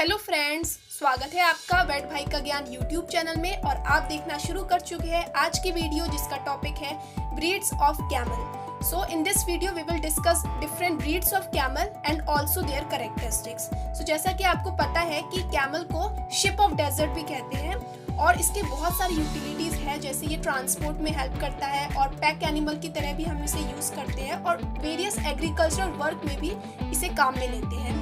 Hello friends, स्वागत है आपका वेट भाई का ज्ञान यूट्यूब चैनल में। और आप देखना शुरू कर चुके हैं आज की वीडियो जिसका टॉपिक है breeds of camel. So in this video we will discuss different breeds of camel and also their characteristics. So जैसा कि आपको पता है कि कैमल को शिप ऑफ डेजर्ट भी कहते हैं और इसके बहुत सारी यूटिलिटीज़ हैं, जैसे ये ट्रांसपोर्ट में हेल्प करता है और पैक एनिमल की तरह भी हम इसे यूज़ करते हैं और वेरियस एग्रीकल्चरल वर्क में भी इसे काम में लेते हैं।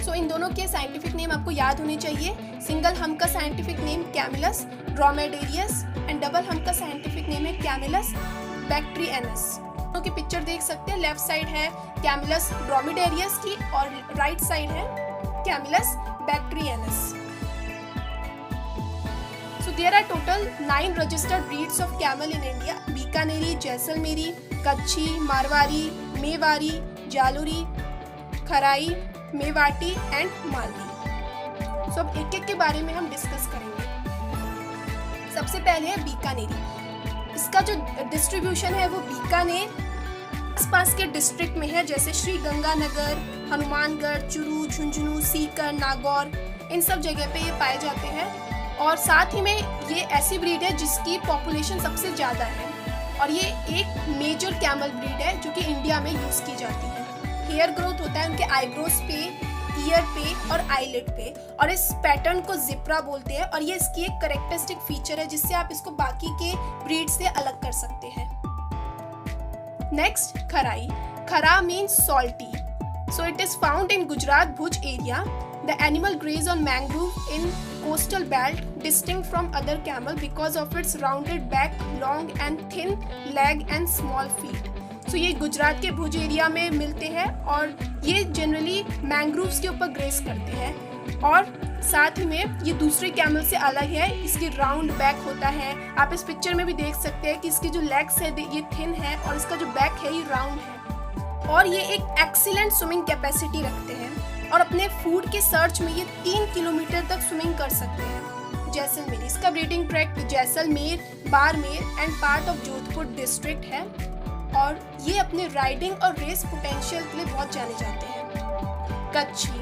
सो इन दोनों के साइंटिफिक नेम आपको याद होने चाहिए। सिंगल हम का scientific name Camelus dromedarius and double hump का साइंटिफिक नेम है कैमिलस बैक्ट्रियनस। दोनों की पिक्चर देख सकते हैं, लेफ्ट साइड है कैमिलस ड्रोमेडेरियस की और राइट साइड है Camelus bactrianus. So there are total 9 registered breeds of camel in India. Bikaneri, Jaisalmeri, Kachchhi, Marwari, Mewari, Jalori, Kharai, Mewati and Malvi. सब एक एक के बारे में हम डिस्कस करेंगे। सबसे पहले है बीकानेरी। इसका जो डिस्ट्रीब्यूशन है वो बीकानेर आसपास के डिस्ट्रिक्ट में है, जैसे श्री गंगानगर, हनुमानगढ़, चुरू, झुंझुनू, सीकर, नागौर, इन सब जगह पे ये पाए जाते हैं। और साथ ही में ये ऐसी ब्रीड है जिसकी पॉपुलेशन सबसे ज़्यादा है और ये एक मेजर कैमल ब्रीड है जो कि इंडिया में यूज़ की जाती है। हेयर ग्रोथ होता है उनके आईब्रोज पे, ईयर पे और आईलिड पे, और इस पैटर्न को जिप्रा बोलते हैं और ये इसकी एक कैरेक्टरिस्टिक फीचर है जिससे आप इसको बाकी के ब्रीड से अलग कर सकते हैं। नेक्स्ट, खराई। खरा means salty, so it is found in Gujarat Bhuj area. The animal graze on mangrove in coastal belt, distinct from other camel because of its rounded back, long and thin leg and small feet. So ये गुजरात के भुज area में मिलते हैं और ये generally mangroves के ऊपर grace करते हैं। और साथ ही में ये दूसरे कैमल से अलग है, इसकी राउंड बैक होता है। आप इस पिक्चर में भी देख सकते हैं कि इसके जो लेग्स है ये थिन है और इसका जो बैक है ये राउंड है। और ये एक एक्सीलेंट स्विमिंग कैपेसिटी रखते हैं और अपने फूड के सर्च में ये 3 किलोमीटर तक स्विमिंग कर सकते हैं। जैसलमेर, इसका breeding tract Jaisalmer, Barmer and part of Jodhpur district है और ये अपने राइडिंग और रेस पोटेंशियल के लिए बहुत जाने जाते हैं। Kachchhi,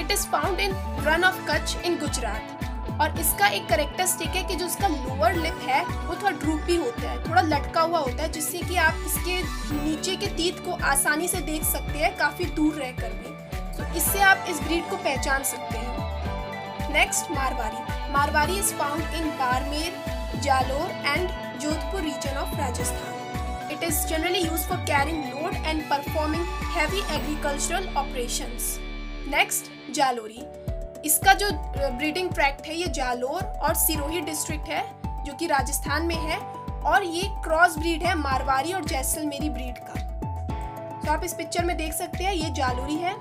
it is found in Rann of Kutch in Gujarat और इसका एक कैरेक्टरिस्टिक है कि जो इसका लोअर लिप है वो थोड़ा ड्रूपी होता है, थोड़ा लटका हुआ होता है, जिससे कि आप इसके नीचे के टीथ को आसानी से देख सकते हैं काफ़ी दूर रहकर भी। तो इससे आप इस ब्रीड को पहचान सकते हैं। Next, Marwari. Marwari is found in Barmer, Jalore and Jodhpur region of Rajasthan. It is generally used for carrying load and performing heavy agricultural operations. Next, Jalori. इसका जो ब्रीडिंग ट्रैक्ट है ये जालोर और सिरोही डिस्ट्रिक्ट है जो कि राजस्थान में है और ये क्रॉस ब्रीड है मारवाड़ी और जैसलमेरी ब्रीड का। तो आप इस पिक्चर में देख सकते हैं ये जालोरी है।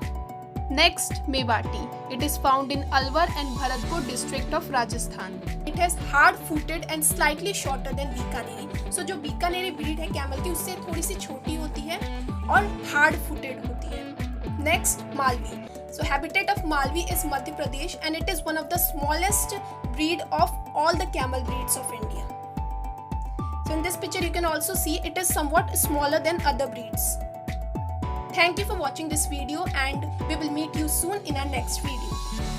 Next, Mewati. It is found in Alwar and Bharatpur district of Rajasthan. It has hard footed and slightly shorter than Bikaneri. So जो बीकानेरी ब्रीड है कैमल की उससे थोड़ी सी छोटी होती है और हार्ड फुटेड होती है। Next, Malvi. So habitat of Malvi is Madhya Pradesh and it is one of the smallest breed of all the camel breeds of India. So in this picture you can also see it is somewhat smaller than other breeds. Thank you for watching this video and we will meet you soon in our next video.